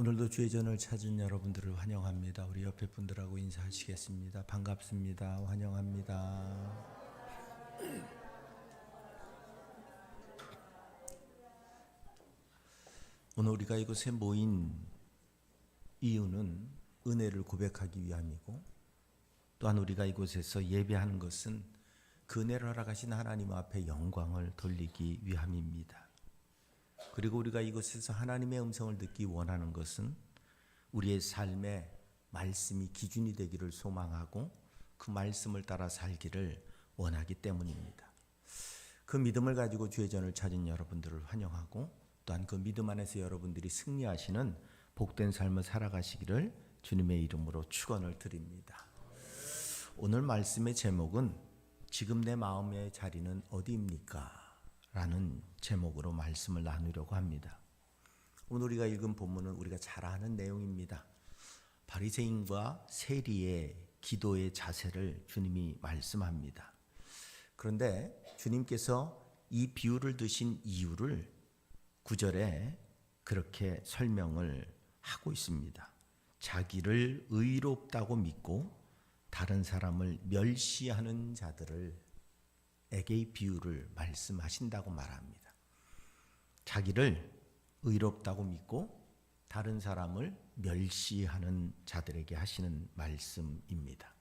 오늘도 주의 전을 찾은 여러분들을 환영합니다. 우리 옆에 분들하고 인사하시겠습니다. 반갑습니다. 환영합니다. 오늘 우리가 이곳에 모인 이유는 은혜를 고백하기 위함이고, 또한 우리가 이곳에서 예배하는 것은 그 은혜를 허락하신 하나님 앞에 영광을 돌리기 위함입니다. 그리고 우리가 이곳에서 하나님의 음성을 듣기 원하는 것은 우리의 삶에 말씀이 기준이 되기를 소망하고 그 말씀을 따라 살기를 원하기 때문입니다. 그 믿음을 가지고 주의 전을 찾은 여러분들을 환영하고, 또한 그 믿음 안에서 여러분들이 승리하시는 복된 삶을 살아가시기를 주님의 이름으로 축원을 드립니다. 오늘 말씀의 제목은 지금 내 마음의 자리는 어디입니까? 라는 제목으로 말씀을 나누려고 합니다. 오늘 우리가 읽은 본문은 우리가 잘 아는 내용입니다. 바리새인과 세리의 기도의 자세를 주님이 말씀합니다. 그런데 주님께서 이 비유를 드신 이유를 9절에 그렇게 설명을 하고 있습니다. 자기를 의롭다고 믿고 다른 사람을 멸시하는 자들에게 이 비유를 말씀하신다고 말합니다. 자기를 의롭다고 믿고 다른 사람을 멸시하는 자들에게 하시는 말씀입니다.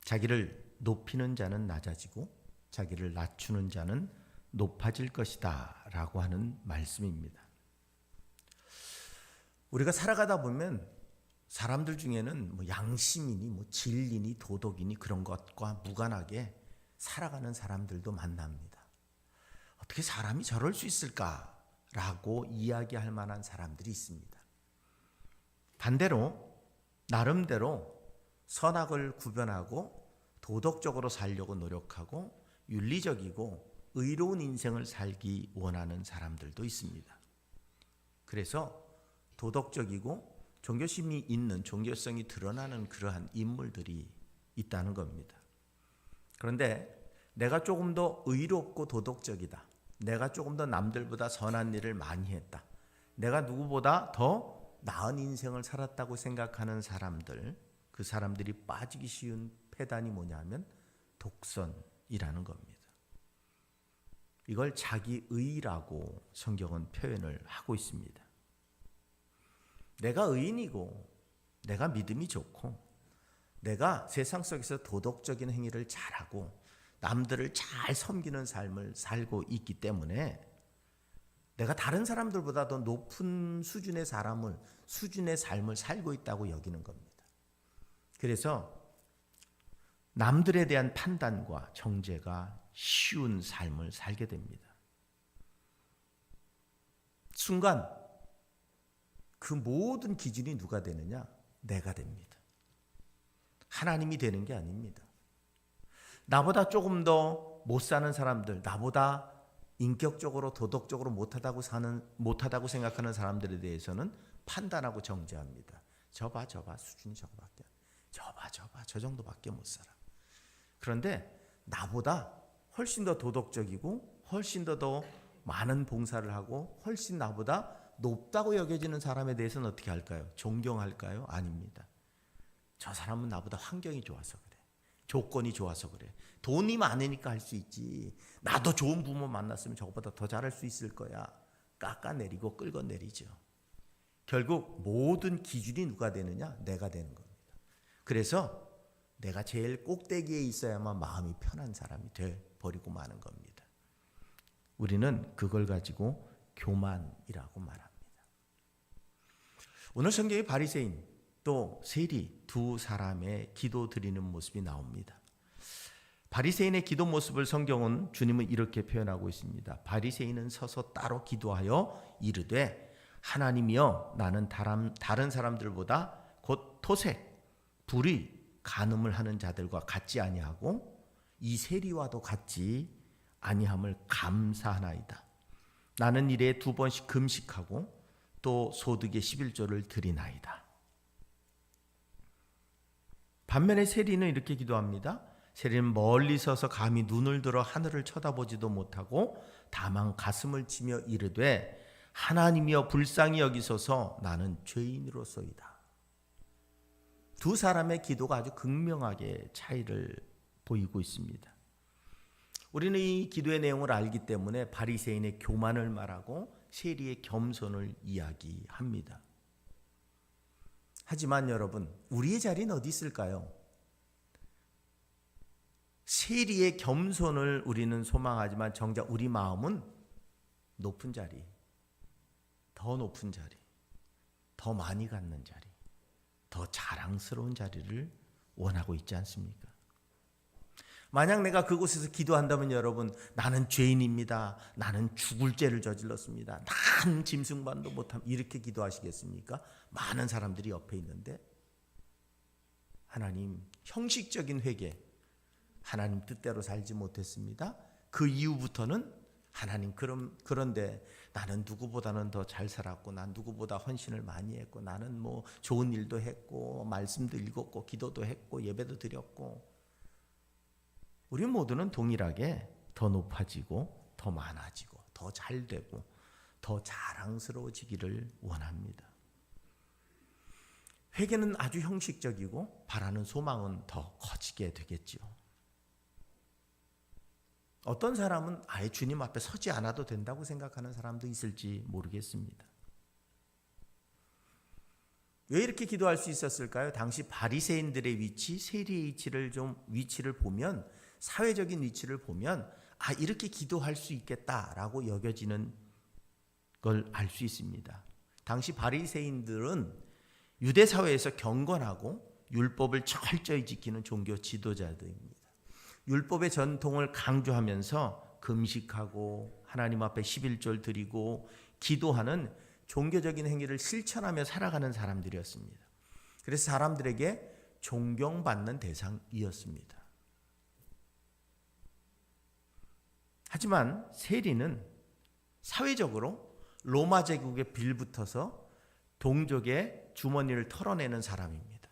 자기를 높이는 자는 낮아지고 자기를 낮추는 자는 높아질 것이다 라고 하는 말씀입니다. 우리가 살아가다 보면 사람들 중에는 양심이니 진리니 도덕이니 그런 것과 무관하게 살아가는 사람들도 만납니다. 어떻게 사람이 저럴 수 있을까라고 이야기할 만한 사람들이 있습니다. 반대로 나름대로 선악을 구별하고 도덕적으로 살려고 노력하고 윤리적이고 의로운 인생을 살기 원하는 사람들도 있습니다. 그래서 도덕적이고 종교심이 있는, 종교성이 드러나는 그러한 인물들이 있다는 겁니다. 그런데 내가 조금 더 의롭고 도덕적이다, 내가 조금 더 남들보다 선한 일을 많이 했다, 내가 누구보다 더 나은 인생을 살았다고 생각하는 사람들, 그 사람들이 빠지기 쉬운 폐단이 뭐냐면 독선이라는 겁니다. 이걸 자기의라고 성경은 표현을 하고 있습니다. 내가 의인이고 내가 믿음이 좋고 내가 세상 속에서 도덕적인 행위를 잘하고 남들을 잘 섬기는 삶을 살고 있기 때문에 내가 다른 사람들보다 더 높은 수준의 삶을 살고 있다고 여기는 겁니다. 그래서 남들에 대한 판단과 정죄가 쉬운 삶을 살게 됩니다. 순간 그 모든 기준이 누가 되느냐? 내가 됩니다. 하나님이 되는 게 아닙니다. 나보다 조금 더 못 사는 사람들, 나보다 인격적으로 도덕적으로 못하다고 생각하는 사람들에 대해서는 판단하고 정죄합니다. 저봐 수준이 저거밖에, 저 정도밖에 못 살아. 그런데 나보다 훨씬 더 도덕적이고 훨씬 더 많은 봉사를 하고 훨씬 나보다 높다고 여겨지는 사람에 대해서는 어떻게 할까요? 존경할까요? 아닙니다. 저 사람은 나보다 환경이 좋아서 그래, 조건이 좋아서 그래, 돈이 많으니까 할 수 있지, 나도 좋은 부모 만났으면 저거보다 더 잘할 수 있을 거야, 깎아내리고 끌어내리죠. 결국 모든 기준이 누가 되느냐? 내가 되는 겁니다. 그래서 내가 제일 꼭대기에 있어야만 마음이 편한 사람이 돼버리고 마는 겁니다. 우리는 그걸 가지고 교만이라고 말합니다. 오늘 성경에 바리새인 또 세리 두 사람의 기도 드리는 모습이 나옵니다. 바리새인의 기도 모습을 성경은 주님은 이렇게 표현하고 있습니다. 바리새인은 서서 따로 기도하여 이르되 하나님이여, 나는 다른 사람들보다 곧 토색, 불의, 간음을 하는 자들과 같지 아니하고 이 세리와도 같지 아니함을 감사하나이다. 나는 일에 2번씩 금식하고 또 소득의 11조를 드리나이다. 반면에 세리는 이렇게 기도합니다. 세리는 멀리 서서 감히 눈을 들어 하늘을 쳐다보지도 못하고 다만 가슴을 치며 이르되 하나님이여 불쌍히 여기소서 나는 죄인으로소이다. 두 사람의 기도가 아주 극명하게 차이를 보이고 있습니다. 우리는 이 기도의 내용을 알기 때문에 바리새인의 교만을 말하고 세리의 겸손을 이야기합니다. 하지만 여러분, 우리의 자리는 어디 있을까요? 세리의 겸손을 우리는 소망하지만 정작 우리 마음은 높은 자리, 더 높은 자리, 더 많이 갖는 자리, 더 자랑스러운 자리를 원하고 있지 않습니까? 만약 내가 그곳에서 기도한다면 여러분, 나는 죄인입니다. 나는 죽을 죄를 저질렀습니다. 난 짐승반도 못함. 이렇게 기도하시겠습니까? 많은 사람들이 옆에 있는데 하나님, 형식적인 회개, 하나님 뜻대로 살지 못했습니다. 그 이후부터는 하나님 그런데 나는 누구보다는 더 잘 살았고 난 누구보다 헌신을 많이 했고 나는 뭐 좋은 일도 했고 말씀도 읽었고 기도도 했고 예배도 드렸고 우리 모두는 동일하게 더 높아지고 더 많아지고 더 잘되고 더 자랑스러워지기를 원합니다. 회개는 아주 형식적이고 바라는 소망은 더 커지게 되겠죠. 어떤 사람은 아예 주님 앞에 서지 않아도 된다고 생각하는 사람도 있을지 모르겠습니다. 왜 이렇게 기도할 수 있었을까요? 당시 바리새인들의 위치, 세리의 위치를 보면 사회적인 위치를 보면 이렇게 기도할 수 있겠다라고 여겨지는 걸 알 수 있습니다. 당시 바리새인들은 유대 사회에서 경건하고 율법을 철저히 지키는 종교 지도자들입니다. 율법의 전통을 강조하면서 금식하고 하나님 앞에 11조를 드리고 기도하는 종교적인 행위를 실천하며 살아가는 사람들이었습니다. 그래서 사람들에게 존경받는 대상이었습니다. 하지만 세리는 사회적으로 로마 제국에 빌붙어서 동족의 주머니를 털어내는 사람입니다.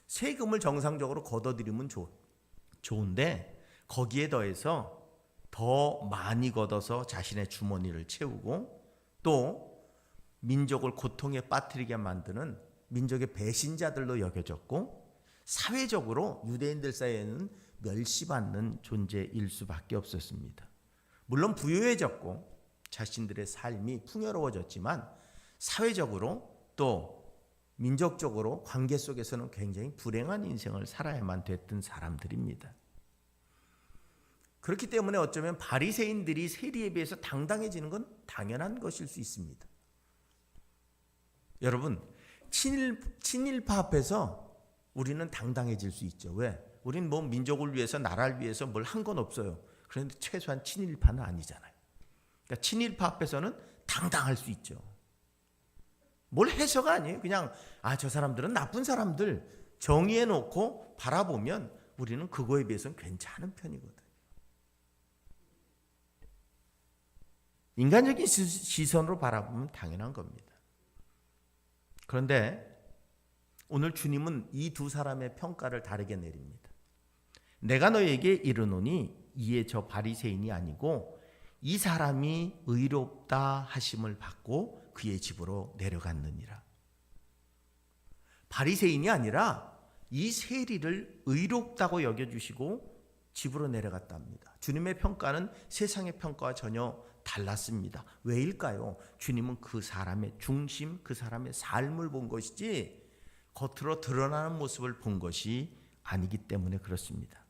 세금을 정상적으로 걷어들이면 좋은데 거기에 더해서 더 많이 걷어서 자신의 주머니를 채우고 또 민족을 고통에 빠뜨리게 만드는 민족의 배신자들로 여겨졌고 사회적으로 유대인들 사이에는 멸시받는 존재일 수밖에 없었습니다. 물론 부유해졌고 자신들의 삶이 풍요로워졌지만 사회적으로 또 민족적으로 관계 속에서는 굉장히 불행한 인생을 살아야만 됐던 사람들입니다. 그렇기 때문에 어쩌면 바리새인들이 세리에 비해서 당당해지는 건 당연한 것일 수 있습니다. 여러분, 친일파 앞에서 우리는 당당해질 수 있죠. 왜? 우리는 뭐 민족을 위해서 나라를 위해서 뭘 한 건 없어요. 그런데 최소한 친일파는 아니잖아요. 그러니까 친일파 앞에서는 당당할 수 있죠. 뭘 해서가 아니에요. 그냥 저 사람들은 나쁜 사람들 정의해 놓고 바라보면 우리는 그거에 비해서는 괜찮은 편이거든요. 인간적인 시선으로 바라보면 당연한 겁니다. 그런데 오늘 주님은 이 두 사람의 평가를 다르게 내립니다. 내가 너에게 이르노니 이에 저 바리새인이 아니고 이 사람이 의롭다 하심을 받고 그의 집으로 내려갔느니라. 바리새인이 아니라 이 세리를 의롭다고 여겨주시고 집으로 내려갔답니다. 주님의 평가는 세상의 평가와 전혀 달랐습니다. 왜일까요? 주님은 그 사람의 중심, 그 사람의 삶을 본 것이지 겉으로 드러나는 모습을 본 것이 아니기 때문에 그렇습니다.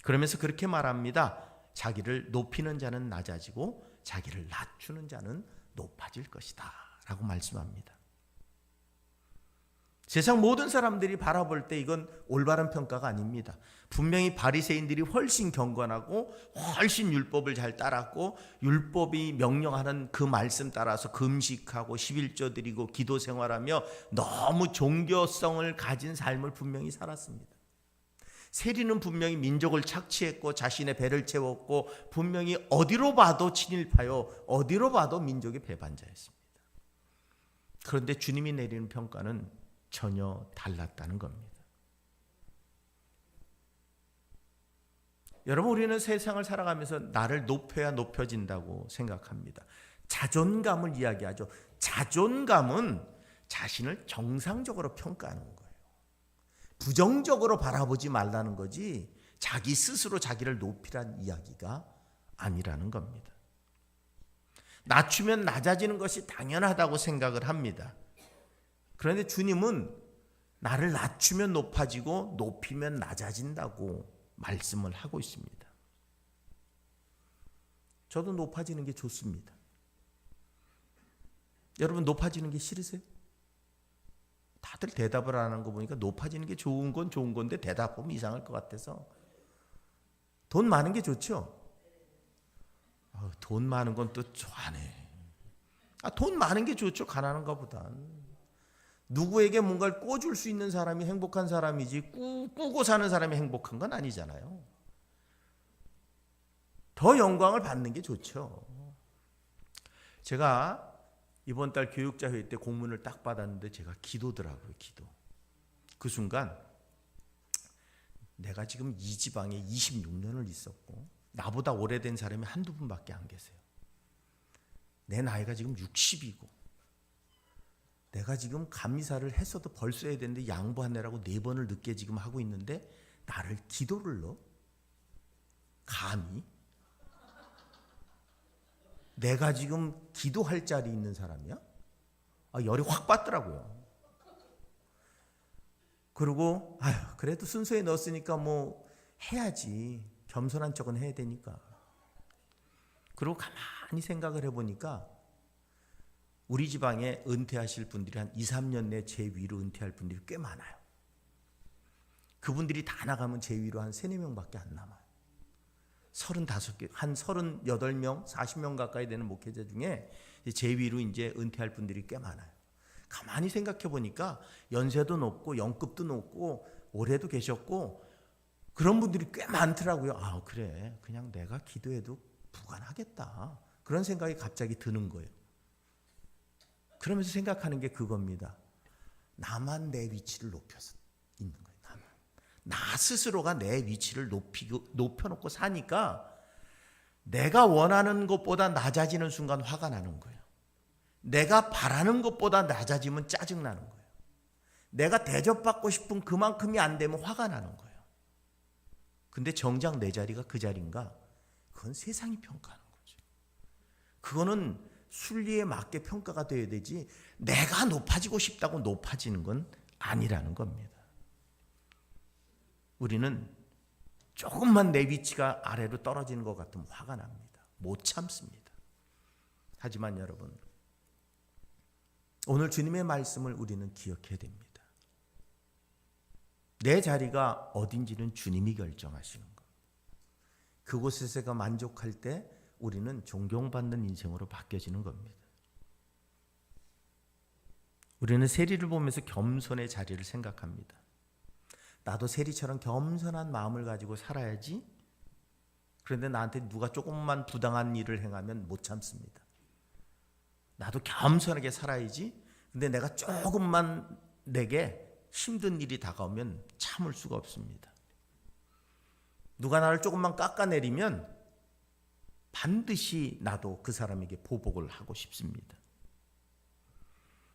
그러면서 그렇게 말합니다. 자기를 높이는 자는 낮아지고 자기를 낮추는 자는 높아질 것이다 라고 말씀합니다. 세상 모든 사람들이 바라볼 때 이건 올바른 평가가 아닙니다. 분명히 바리새인들이 훨씬 경건하고 훨씬 율법을 잘 따랐고 율법이 명령하는 그 말씀 따라서 금식하고 11조 드리고 기도 생활하며 너무 종교성을 가진 삶을 분명히 살았습니다. 세리는 분명히 민족을 착취했고 자신의 배를 채웠고 분명히 어디로 봐도 친일파요, 어디로 봐도 민족의 배반자였습니다. 그런데 주님이 내리는 평가는 전혀 달랐다는 겁니다. 여러분, 우리는 세상을 살아가면서 나를 높여야 높여진다고 생각합니다. 자존감을 이야기하죠. 자존감은 자신을 정상적으로 평가하는 거예요. 부정적으로 바라보지 말라는 거지 자기 스스로 자기를 높이란 이야기가 아니라는 겁니다. 낮추면 낮아지는 것이 당연하다고 생각을 합니다. 그런데 주님은 나를 낮추면 높아지고 높이면 낮아진다고 말씀을 하고 있습니다. 저도 높아지는 게 좋습니다. 여러분 높아지는 게 싫으세요? 다들 대답을 안 하는 거 보니까 높아지는 게 좋은 건 좋은 건데 대답하면 이상할 것 같아서. 돈 많은 게 좋죠? 돈 많은 건 또 좋아하네. 돈 많은 게 좋죠, 가난한 것보단. 누구에게 뭔가를 꿔줄 수 있는 사람이 행복한 사람이지 꾸고 사는 사람이 행복한 건 아니잖아요. 더 영광을 받는 게 좋죠. 제가 이번 달 교육자 회의 때 공문을 딱 받았는데 제가 기도더라고요. 기도. 그 순간 내가 지금 이 지방에 26년을 있었고 나보다 오래된 사람이 한두 분밖에 안 계세요. 내 나이가 지금 60이고 내가 지금 감리사를 했어도 벌써 해야 되는데 양보하느라고 4번을 늦게 지금 하고 있는데 나를 기도를 넣어? 감히? 내가 지금 기도할 자리에 있는 사람이야? 열이 확 받더라고요. 그리고 그래도 순서에 넣었으니까 뭐 해야지. 겸손한 척은 해야 되니까. 그리고 가만히 생각을 해보니까 우리 지방에 은퇴하실 분들이 한 2, 3년 내 제 위로 은퇴할 분들이 꽤 많아요. 그분들이 다 나가면 제 위로 한 3, 4명밖에 안 남아요. 35개, 한 38명, 40명 가까이 되는 목회자 중에 제 위로 이제 은퇴할 분들이 꽤 많아요. 가만히 생각해 보니까 연세도 높고 연급도 높고 올해도 계셨고 그런 분들이 꽤 많더라고요. 그래, 그냥 내가 기도해도 부관하겠다. 그런 생각이 갑자기 드는 거예요. 그러면서 생각하는 게 그겁니다. 나만 내 위치를 높여서 있는 거예요. 나 스스로가 내 위치를 높여놓고 사니까 내가 원하는 것보다 낮아지는 순간 화가 나는 거예요. 내가 바라는 것보다 낮아지면 짜증나는 거예요. 내가 대접받고 싶은 그만큼이 안 되면 화가 나는 거예요. 근데 정작 내 자리가 그 자리인가? 그건 세상이 평가하는 거죠. 그거는 순리에 맞게 평가가 돼야 되지 내가 높아지고 싶다고 높아지는 건 아니라는 겁니다. 우리는 조금만 내 위치가 아래로 떨어지는 것 같으면 화가 납니다. 못 참습니다. 하지만 여러분, 오늘 주님의 말씀을 우리는 기억해야 됩니다. 내 자리가 어딘지는 주님이 결정하시는 것. 그곳에서가 만족할 때 우리는 존경받는 인생으로 바뀌어지는 겁니다. 우리는 세리를 보면서 겸손의 자리를 생각합니다. 나도 세리처럼 겸손한 마음을 가지고 살아야지. 그런데 나한테 누가 조금만 부당한 일을 행하면 못 참습니다. 나도 겸손하게 살아야지. 근데 내가 조금만 내게 힘든 일이 다가오면 참을 수가 없습니다. 누가 나를 조금만 깎아내리면 반드시 나도 그 사람에게 보복을 하고 싶습니다.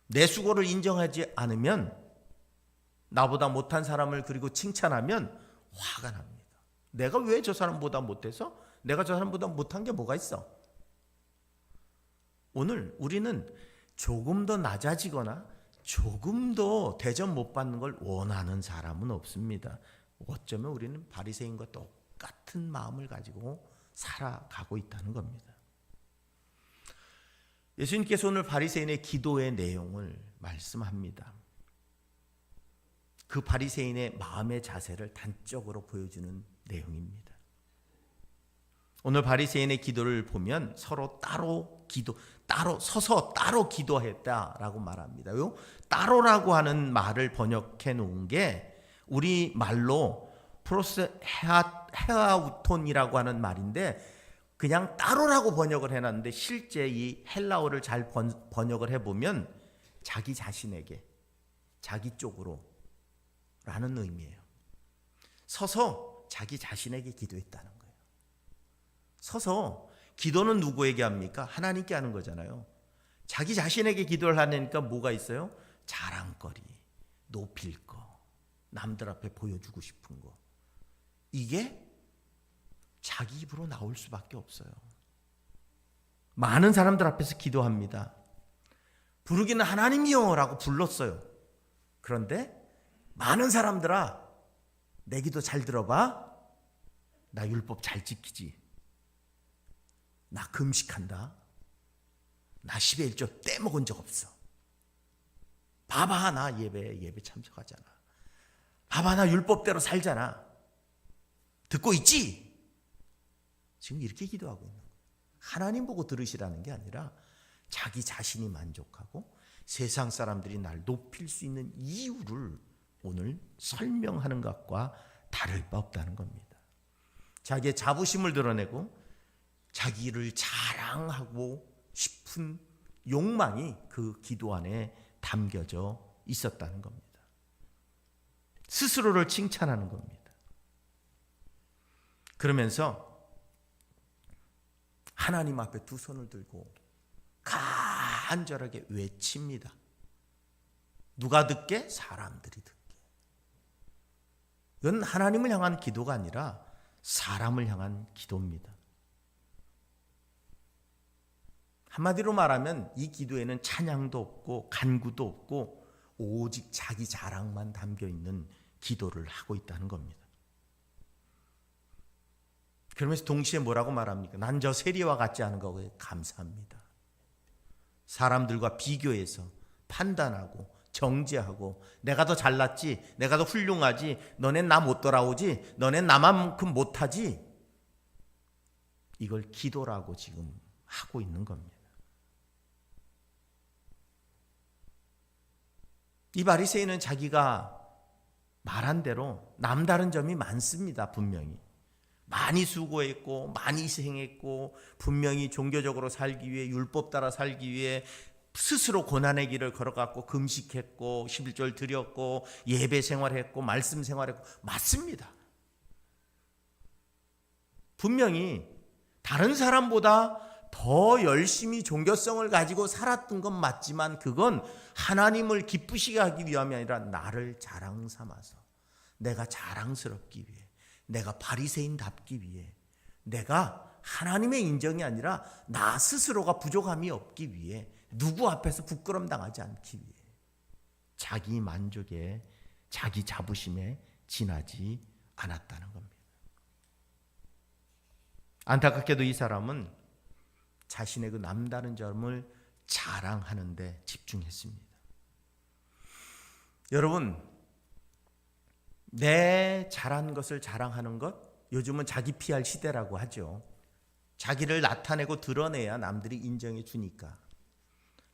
내 수고를 인정하지 않으면 나보다 못한 사람을 그리고 칭찬하면 화가 납니다. 내가 왜 저 사람보다 못해서? 내가 저 사람보다 못한 게 뭐가 있어? 오늘 우리는 조금 더 낮아지거나 조금 더 대접 못 받는 걸 원하는 사람은 없습니다. 어쩌면 우리는 바리새인과 똑같은 마음을 가지고 살아가고 있다는 겁니다. 예수님께서 오늘 바리새인의 기도의 내용을 말씀합니다. 그 바리새인의 마음의 자세를 단적으로 보여주는 내용입니다. 오늘 바리새인의 기도를 보면 서로 서서 따로 기도했다라고 말합니다. 요 따로라고 하는 말을 번역해 놓은 게 우리 말로 프로스 헤아우톤이라고 하는 말인데 그냥 따로라고 번역을 해놨는데 실제 이 헬라어를 잘 번역을 해보면 자기 자신에게, 자기 쪽으로 라는 의미예요. 서서 자기 자신에게 기도했다는 거예요. 서서 기도는 누구에게 합니까? 하나님께 하는 거잖아요. 자기 자신에게 기도를 하니까 뭐가 있어요? 자랑거리, 높일 거, 남들 앞에 보여주고 싶은 거. 이게 자기 입으로 나올 수밖에 없어요. 많은 사람들 앞에서 기도합니다. 부르기는 하나님이요 라고 불렀어요. 그런데 많은 사람들아, 내 기도 잘 들어봐. 나 율법 잘 지키지. 나 금식한다. 나 10의 1조 떼먹은 적 없어. 봐봐, 나 예배 참석하잖아. 봐봐, 나 율법대로 살잖아. 듣고 있지? 지금 이렇게 기도하고 있는 거예요. 하나님 보고 들으시라는 게 아니라 자기 자신이 만족하고 세상 사람들이 날 높일 수 있는 이유를 오늘 설명하는 것과 다를 바 없다는 겁니다. 자기의 자부심을 드러내고 자기를 자랑하고 싶은 욕망이 그 기도 안에 담겨져 있었다는 겁니다. 스스로를 칭찬하는 겁니다. 그러면서 하나님 앞에 두 손을 들고 간절하게 외칩니다. 누가 듣게? 사람들이 듣게. 이건 하나님을 향한 기도가 아니라 사람을 향한 기도입니다. 한마디로 말하면 이 기도에는 찬양도 없고 간구도 없고 오직 자기 자랑만 담겨있는 기도를 하고 있다는 겁니다. 그러면서 동시에 뭐라고 말합니까? 난 저 세리와 같지 않은 거에 감사합니다. 사람들과 비교해서 판단하고 정죄하고 내가 더 잘났지, 내가 더 훌륭하지, 너넨 나 못 돌아오지, 너넨 나만큼 못하지, 이걸 기도라고 지금 하고 있는 겁니다. 이 바리새인은 자기가 말한 대로 남다른 점이 많습니다. 분명히 많이 수고했고 많이 희생했고 분명히 종교적으로 살기 위해 율법 따라 살기 위해 스스로 고난의 길을 걸어갔고 금식했고 11절 드렸고 예배 생활했고 말씀 생활했고 맞습니다. 분명히 다른 사람보다 더 열심히 종교성을 가지고 살았던 건 맞지만 그건 하나님을 기쁘시게 하기 위함이 아니라 나를 자랑 삼아서 내가 자랑스럽기 위해 내가 바리새인답기 위해 내가 하나님의 인정이 아니라 나 스스로가 부족함이 없기 위해 누구 앞에서 부끄럼 당하지 않기 위해 자기 만족에 자기 자부심에 지나지 않았다는 겁니다. 안타깝게도 이 사람은 자신의 그 남다른 점을 자랑하는 데 집중했습니다. 여러분, 내 잘한 것을 자랑하는 것, 요즘은 자기 PR 시대라고 하죠. 자기를 나타내고 드러내야 남들이 인정해 주니까.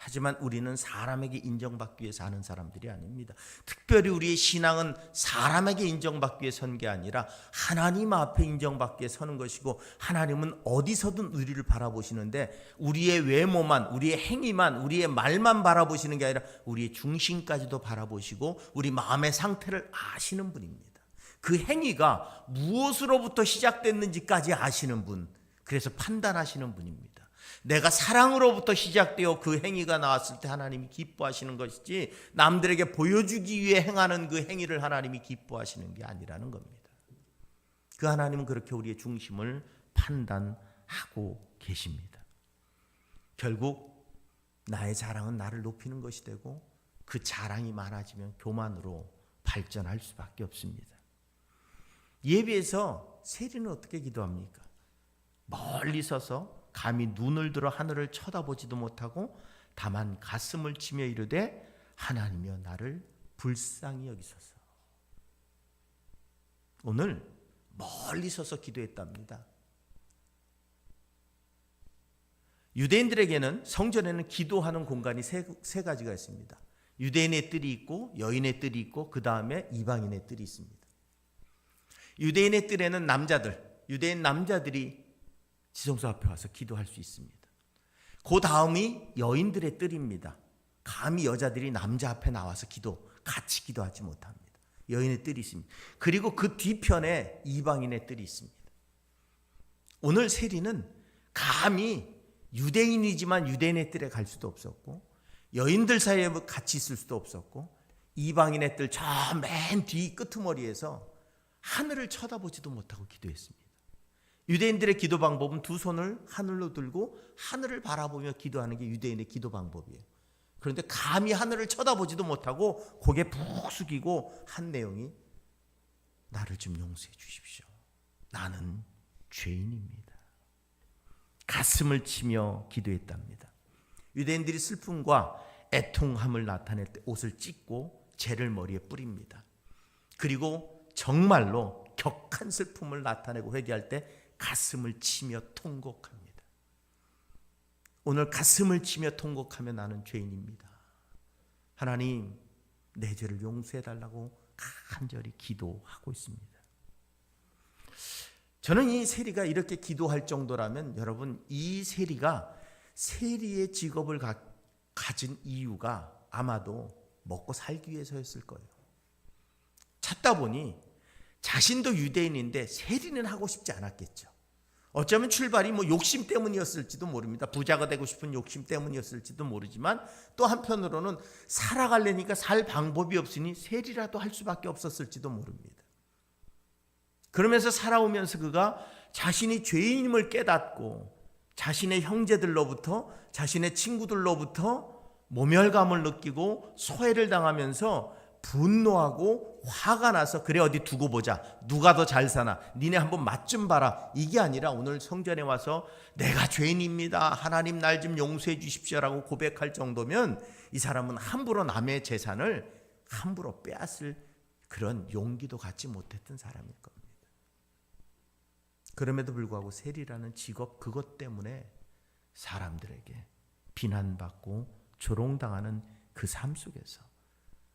하지만 우리는 사람에게 인정받기 위해 사는 사람들이 아닙니다. 특별히 우리의 신앙은 사람에게 인정받기 위해 선 게 아니라 하나님 앞에 인정받기 위해 서는 것이고 하나님은 어디서든 우리를 바라보시는데 우리의 외모만, 우리의 행위만, 우리의 말만 바라보시는 게 아니라 우리의 중심까지도 바라보시고 우리 마음의 상태를 아시는 분입니다. 그 행위가 무엇으로부터 시작됐는지까지 아시는 분, 그래서 판단하시는 분입니다. 내가 사랑으로부터 시작되어 그 행위가 나왔을 때 하나님이 기뻐하시는 것이지 남들에게 보여주기 위해 행하는 그 행위를 하나님이 기뻐하시는 게 아니라는 겁니다. 그 하나님은 그렇게 우리의 중심을 판단하고 계십니다. 결국 나의 자랑은 나를 높이는 것이 되고 그 자랑이 많아지면 교만으로 발전할 수밖에 없습니다. 예배에서 세리는 어떻게 기도합니까? 멀리 서서 감히 눈을 들어 하늘을 쳐다보지도 못하고 다만 가슴을 치며 이르되 하나님이여 나를 불쌍히 여기소서. 오늘 멀리 서서 기도했답니다. 유대인들에게는 성전에는 기도하는 공간이 세 가지가 있습니다. 유대인의 뜰이 있고 여인의 뜰이 있고 그 다음에 이방인의 뜰이 있습니다. 유대인의 뜰에는 유대인 남자들이 지성소 앞에 와서 기도할 수 있습니다. 그 다음이 여인들의 뜰입니다. 감히 여자들이 남자 앞에 나와서 같이 기도하지 못합니다. 여인의 뜰이 있습니다. 그리고 그 뒤편에 이방인의 뜰이 있습니다. 오늘 세리는 감히 유대인이지만 유대인의 뜰에 갈 수도 없었고 여인들 사이에 같이 있을 수도 없었고 이방인의 뜰 저 맨 뒤 끄트머리에서 하늘을 쳐다보지도 못하고 기도했습니다. 유대인들의 기도 방법은 두 손을 하늘로 들고 하늘을 바라보며 기도하는 게 유대인의 기도 방법이에요. 그런데 감히 하늘을 쳐다보지도 못하고 고개 푹 숙이고 한 내용이 나를 좀 용서해 주십시오. 나는 죄인입니다. 가슴을 치며 기도했답니다. 유대인들이 슬픔과 애통함을 나타낼 때 옷을 찢고 재를 머리에 뿌립니다. 그리고 정말로 격한 슬픔을 나타내고 회개할 때 가슴을 치며 통곡합니다. 오늘 가슴을 치며 통곡하며 나는 죄인입니다. 하나님, 내 죄를 용서해 달라고 간절히 기도하고 있습니다. 저는 이 세리가 이렇게 기도할 정도라면 여러분, 이 세리가 세리의 직업을 가진 이유가 아마도 먹고 살기 위해서였을 거예요. 찾다 보니 자신도 유대인인데 세리는 하고 싶지 않았겠죠. 어쩌면 출발이 욕심 때문이었을지도 모릅니다. 부자가 되고 싶은 욕심 때문이었을지도 모르지만 또 한편으로는 살아가려니까 살 방법이 없으니 세리라도 할 수밖에 없었을지도 모릅니다. 그러면서 살아오면서 그가 자신이 죄인임을 깨닫고 자신의 형제들로부터 자신의 친구들로부터 모멸감을 느끼고 소외를 당하면서 분노하고 화가 나서 그래 어디 두고 보자. 누가 더 잘 사나. 니네 한번 맛 좀 봐라. 이게 아니라 오늘 성전에 와서 내가 죄인입니다. 하나님 날 좀 용서해 주십시오라고 고백할 정도면 이 사람은 함부로 남의 재산을 함부로 빼앗을 그런 용기도 갖지 못했던 사람일 겁니다. 그럼에도 불구하고 세리라는 직업 그것 때문에 사람들에게 비난받고 조롱당하는 그 삶 속에서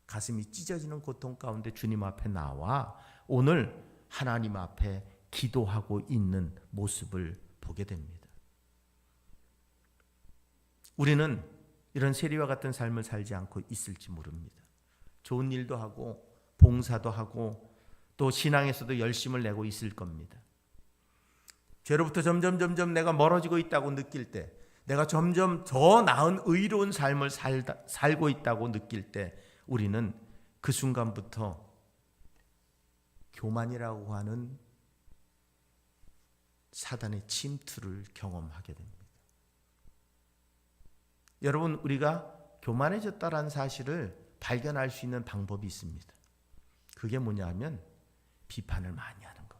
가슴이 찢어지는 고통 가운데 주님 앞에 나와 오늘 하나님 앞에 기도하고 있는 모습을 보게 됩니다. 우리는 이런 세리와 같은 삶을 살지 않고 있을지 모릅니다. 좋은 일도 하고 봉사도 하고 또 신앙에서도 열심을 내고 있을 겁니다. 죄로부터 점점 내가 멀어지고 있다고 느낄 때, 내가 점점 더 나은 의로운 삶을 살고 있다고 느낄 때 우리는 그 순간부터 교만이라고 하는 사단의 침투를 경험하게 됩니다. 여러분, 우리가 교만해졌다라는 사실을 발견할 수 있는 방법이 있습니다. 그게 뭐냐 하면 비판을 많이 하는 겁니다.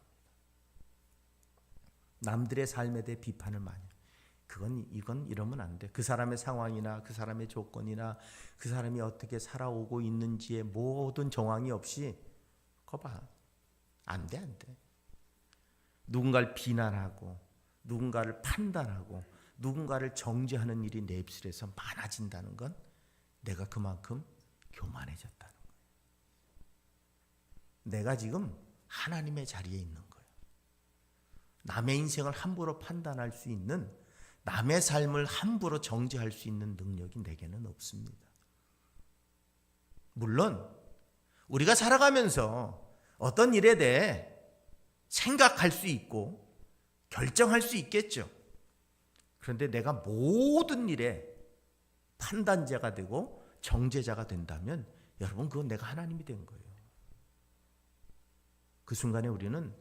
남들의 삶에 대해 비판을 많이 해요. 이건 이러면 안 돼. 그 사람의 상황이나 그 사람의 조건이나 그 사람이 어떻게 살아오고 있는지에 모든 정황이 없이 거봐. 안 돼. 누군가를 비난하고 누군가를 판단하고 누군가를 정죄하는 일이 내 입술에서 많아진다는 건 내가 그만큼 교만해졌다는 거예요. 내가 지금 하나님의 자리에 있는 거예요. 남의 인생을 함부로 판단할 수 있는, 남의 삶을 함부로 정죄할 수 있는 능력이 내게는 없습니다. 물론 우리가 살아가면서 어떤 일에 대해 생각할 수 있고 결정할 수 있겠죠. 그런데 내가 모든 일에 판단자가 되고 정죄자가 된다면 여러분, 그건 내가 하나님이 된 거예요. 그 순간에 우리는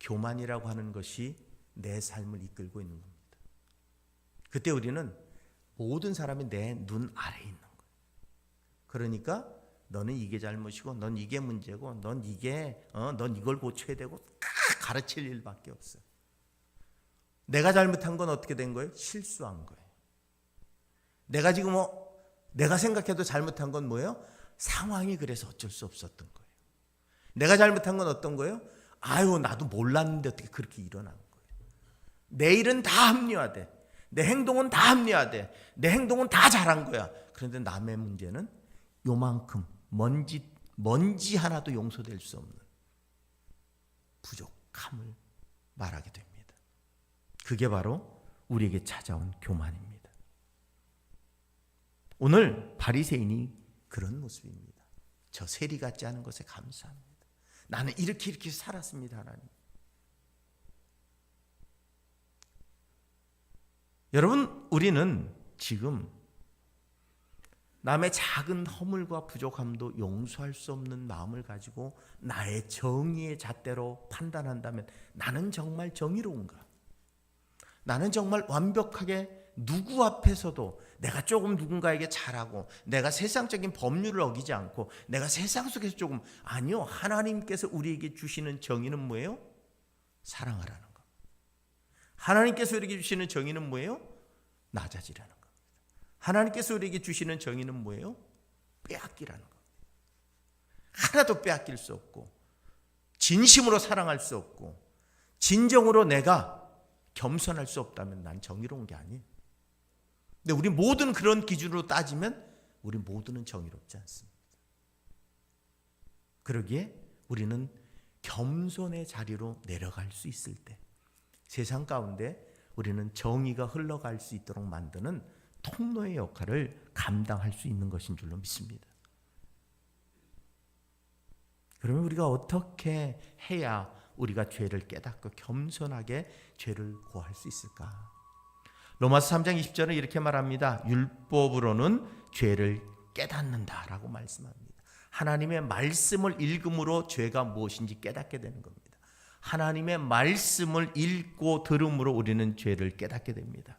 교만이라고 하는 것이 내 삶을 이끌고 있는 겁니다. 그때 우리는 모든 사람이 내 눈 아래에 있는 거예요. 그러니까 너는 이게 잘못이고 넌 이게 문제고 넌 이걸 고쳐야 되고 가르칠 일밖에 없어요. 내가 잘못한 건 어떻게 된 거예요? 실수한 거예요. 내가 지금 내가 생각해도 잘못한 건 뭐예요? 상황이 그래서 어쩔 수 없었던 거예요. 내가 잘못한 건 어떤 거예요? 나도 몰랐는데 어떻게 그렇게 일어난 거예요. 내 일은 다 합리화돼. 내 행동은 다 합리화돼. 내 행동은 다 잘한 거야. 그런데 남의 문제는 요만큼 먼지 하나도 용서될 수 없는 부족함을 말하게 됩니다. 그게 바로 우리에게 찾아온 교만입니다. 오늘 바리새인이 그런 모습입니다. 저 세리 같지 않은 것에 감사합니다. 나는 이렇게 살았습니다, 하나님. 여러분, 우리는 지금 남의 작은 허물과 부족함도 용서할 수 없는 마음을 가지고 나의 정의의 잣대로 판단한다면 나는 정말 정의로운가? 나는 정말 완벽하게 누구 앞에서도 내가 조금 누군가에게 잘하고 내가 세상적인 법률을 어기지 않고 내가 세상 속에서 조금, 아니요, 하나님께서 우리에게 주시는 정의는 뭐예요? 사랑하라는 것. 하나님께서 우리에게 주시는 정의는 뭐예요? 낮아지라는 것. 하나님께서 우리에게 주시는 정의는 뭐예요? 빼앗기라는 것. 하나도 빼앗길 수 없고 진심으로 사랑할 수 없고 진정으로 내가 겸손할 수 없다면 난 정의로운 게 아니에요. 근데 우리 모든 그런 기준으로 따지면 우리 모두는 정의롭지 않습니다. 그러기에 우리는 겸손의 자리로 내려갈 수 있을 때 세상 가운데 우리는 정의가 흘러갈 수 있도록 만드는 통로의 역할을 감당할 수 있는 것인 줄로 믿습니다. 그러면 우리가 어떻게 해야 우리가 죄를 깨닫고 겸손하게 죄를 고할 수 있을까? 로마서 3장 20절은 이렇게 말합니다. 율법으로는 죄를 깨닫는다라고 말씀합니다. 하나님의 말씀을 읽음으로 죄가 무엇인지 깨닫게 되는 겁니다. 하나님의 말씀을 읽고 들음으로 우리는 죄를 깨닫게 됩니다.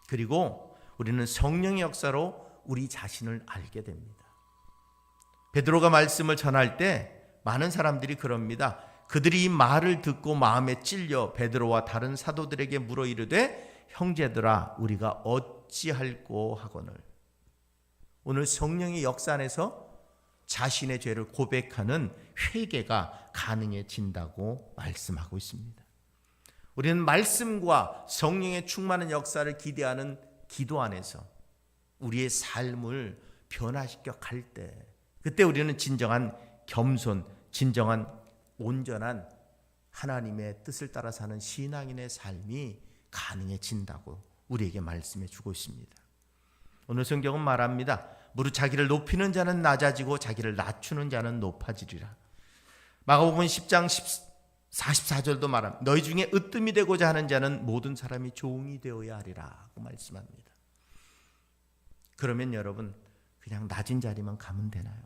그리고 우리는 성령의 역사로 우리 자신을 알게 됩니다. 베드로가 말씀을 전할 때 많은 사람들이 그럽니다. 그들이 이 말을 듣고 마음에 찔려 베드로와 다른 사도들에게 물어 이르되 형제들아 우리가 어찌할꼬 하거늘. 오늘 성령의 역사 안에서 자신의 죄를 고백하는 회개가 가능해진다고 말씀하고 있습니다. 우리는 말씀과 성령의 충만한 역사를 기대하는 기도 안에서 우리의 삶을 변화시켜 갈 때 그때 우리는 진정한 겸손, 진정한 온전한 하나님의 뜻을 따라 사는 신앙인의 삶이 가능해진다고 우리에게 말씀해 주고 있습니다. 오늘 성경은 말합니다. 무릇 자기를 높이는 자는 낮아지고 자기를 낮추는 자는 높아지리라. 마가복음 10장 44절도 말합니다. 너희 중에 으뜸이 되고자 하는 자는 모든 사람이 종이 되어야 하리라고 말씀합니다. 그러면 여러분 그냥 낮은 자리만 가면 되나요?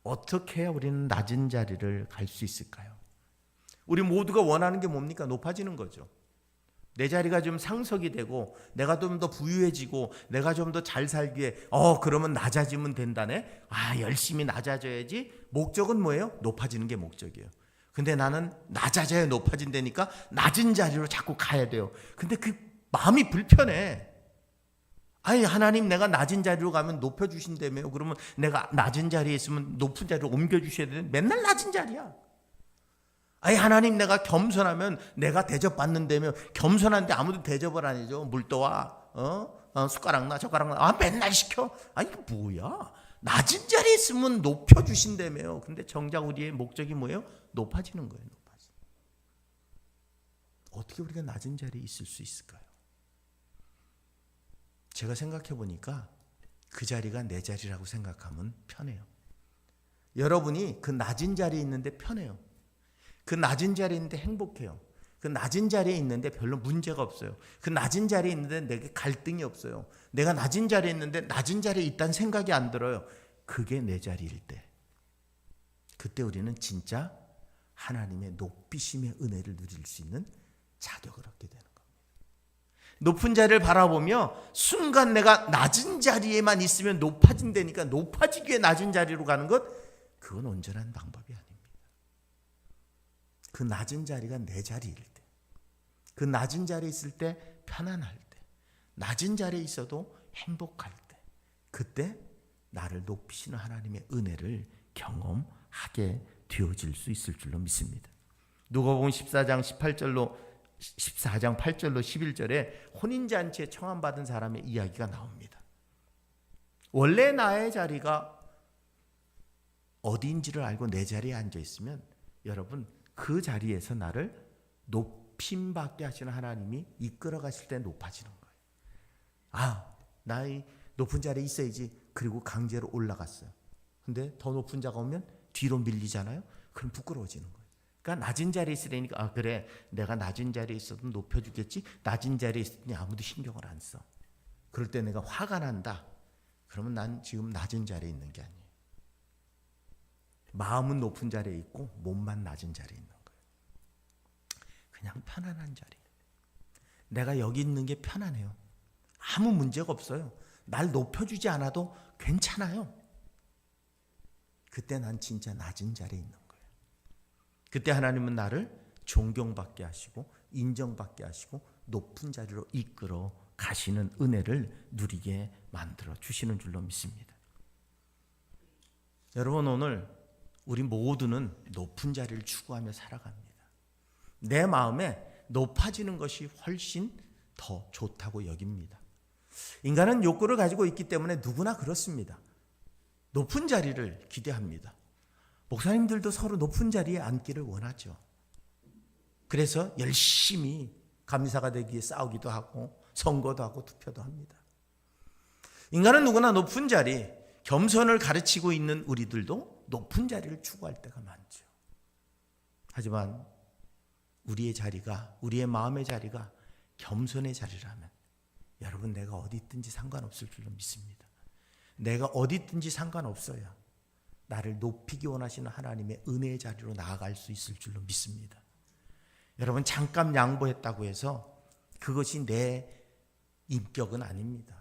어떻게 해야 우리는 낮은 자리를 갈 수 있을까요? 우리 모두가 원하는 게 뭡니까? 높아지는 거죠. 내 자리가 좀 상석이 되고 내가 좀 더 부유해지고 내가 좀 더 잘 살기에 그러면 낮아지면 된다네. 열심히 낮아져야지. 목적은 뭐예요? 높아지는 게 목적이에요. 근데 나는 낮아져야 높아진다니까 낮은 자리로 자꾸 가야 돼요. 근데 그 마음이 불편해. 하나님 내가 낮은 자리로 가면 높여주신다며요. 그러면 내가 낮은 자리에 있으면 높은 자리로 옮겨주셔야 되는데 맨날 낮은 자리야. 하나님 내가 겸손하면 내가 대접받는다며. 겸손한데 아무도 대접을 안 해줘. 물 떠와, 숟가락 나 젓가락 나, 맨날 시켜. 이게 뭐야? 낮은 자리에 있으면 높여주신다며요. 근데 정작 우리의 목적이 뭐예요? 높아지는 거예요. 높아지는. 어떻게 우리가 낮은 자리에 있을 수 있을까요? 제가 생각해 보니까 그 자리가 내 자리라고 생각하면 편해요. 여러분이 그 낮은 자리에 있는데 편해요. 그 낮은 자리에 있는데 행복해요. 그 낮은 자리에 있는데 별로 문제가 없어요. 그 낮은 자리에 있는데 내게 갈등이 없어요. 내가 낮은 자리에 있는데 낮은 자리에 있다는 생각이 안 들어요. 그게 내 자리일 때, 그때 우리는 진짜 하나님의 높이심의 은혜를 누릴 수 있는 자격을 얻게 되는 겁니다. 높은 자리를 바라보며 순간 내가 낮은 자리에만 있으면 높아진다니까 높아지기 위해 낮은 자리로 가는 것, 그건 온전한 방법이 아닙니다. 그 낮은 자리가 내 자리일 때, 그 낮은 자리에 있을 때 편안할 때, 낮은 자리에 있어도 행복할 때, 그때 나를 높이시는 하나님의 은혜를 경험하게 되어질 수 있을 줄로 믿습니다. 누가복음 14장 8절로 11절에 혼인잔치에 청함받은 사람의 이야기가 나옵니다. 원래 나의 자리가 어디인지를 알고 내 자리에 앉아 있으면 여러분 그 자리에서 나를 높임받게 하시는 하나님이 이끌어 가실 때 높아지는 거예요. 나 이 높은 자리에 있어야지. 그리고 강제로 올라갔어요. 근데 더 높은 자가 오면 뒤로 밀리잖아요. 그럼 부끄러워지는 거예요. 그러니까 낮은 자리에 있으려니까 그래 내가 낮은 자리에 있어도 높여주겠지. 낮은 자리에 있으니 아무도 신경을 안 써. 그럴 때 내가 화가 난다. 그러면 난 지금 낮은 자리에 있는 게 아니에요. 마음은 높은 자리에 있고 몸만 낮은 자리에 있는 거예요. 그냥 편안한 자리. 내가 여기 있는 게 편안해요. 아무 문제가 없어요. 날 높여주지 않아도 괜찮아요. 그때 난 진짜 낮은 자리에 있는 거예요. 그때 하나님은 나를 존경받게 하시고 인정받게 하시고 높은 자리로 이끌어 가시는 은혜를 누리게 만들어 주시는 줄로 믿습니다. 여러분, 오늘 우리 모두는 높은 자리를 추구하며 살아갑니다. 내 마음에 높아지는 것이 훨씬 더 좋다고 여깁니다. 인간은 욕구를 가지고 있기 때문에 누구나 그렇습니다. 높은 자리를 기대합니다. 목사님들도 서로 높은 자리에 앉기를 원하죠. 그래서 열심히 감사가 되기 위해 싸우기도 하고 선거도 하고 투표도 합니다. 인간은 누구나 높은 자리, 겸손을 가르치고 있는 우리들도 높은 자리를 추구할 때가 많죠. 하지만 우리의 자리가, 우리의 마음의 자리가 겸손의 자리라면 여러분, 내가 어디 있든지 상관없을 줄로 믿습니다. 내가 어디 있든지 상관없어야 나를 높이기 원하시는 하나님의 은혜의 자리로 나아갈 수 있을 줄로 믿습니다. 여러분, 잠깐 양보했다고 해서 그것이 내 인격은 아닙니다.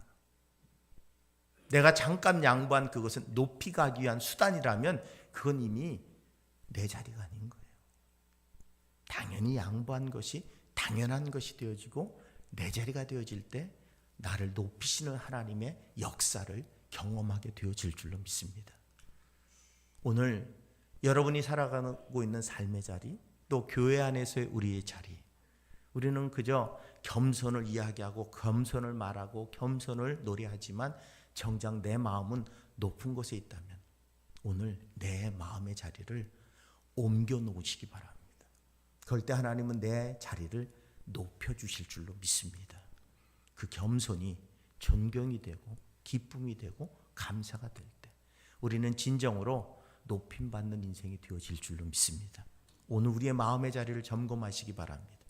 내가 잠깐 양보한 그것은 높이 가기 위한 수단이라면 그건 이미 내 자리가 아닌 거예요. 당연히 양보한 것이 당연한 것이 되어지고 내 자리가 되어질 때 나를 높이시는 하나님의 역사를 경험하게 되어질 줄로 믿습니다. 오늘 여러분이 살아가고 있는 삶의 자리, 또 교회 안에서의 우리의 자리, 우리는 그저 겸손을 이야기하고 겸손을 말하고 겸손을 노래하지만 정작 내 마음은 높은 곳에 있다면 오늘 내 마음의 자리를 옮겨 놓으시기 바랍니다. 그럴 때 하나님은 내 자리를 높여주실 줄로 믿습니다. 그 겸손이 존경이 되고 기쁨이 되고 감사가 될 때 우리는 진정으로 높임받는 인생이 되어질 줄로 믿습니다. 오늘 우리의 마음의 자리를 점검하시기 바랍니다.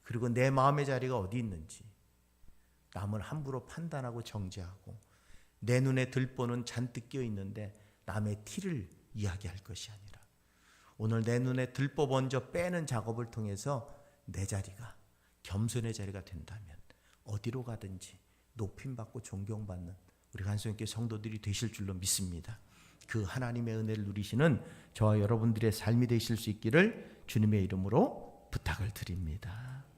그리고 내 마음의 자리가 어디 있는지 남을 함부로 판단하고 정죄하고 내 눈에 들보는 잔뜩 끼어 있는데 남의 티를 이야기할 것이 아니라 오늘 내 눈에 들보 먼저 빼는 작업을 통해서 내 자리가 겸손의 자리가 된다면 어디로 가든지 높임받고 존경받는 우리 간송교회 성도들이 되실 줄로 믿습니다. 그 하나님의 은혜를 누리시는 저와 여러분들의 삶이 되실 수 있기를 주님의 이름으로 부탁을 드립니다.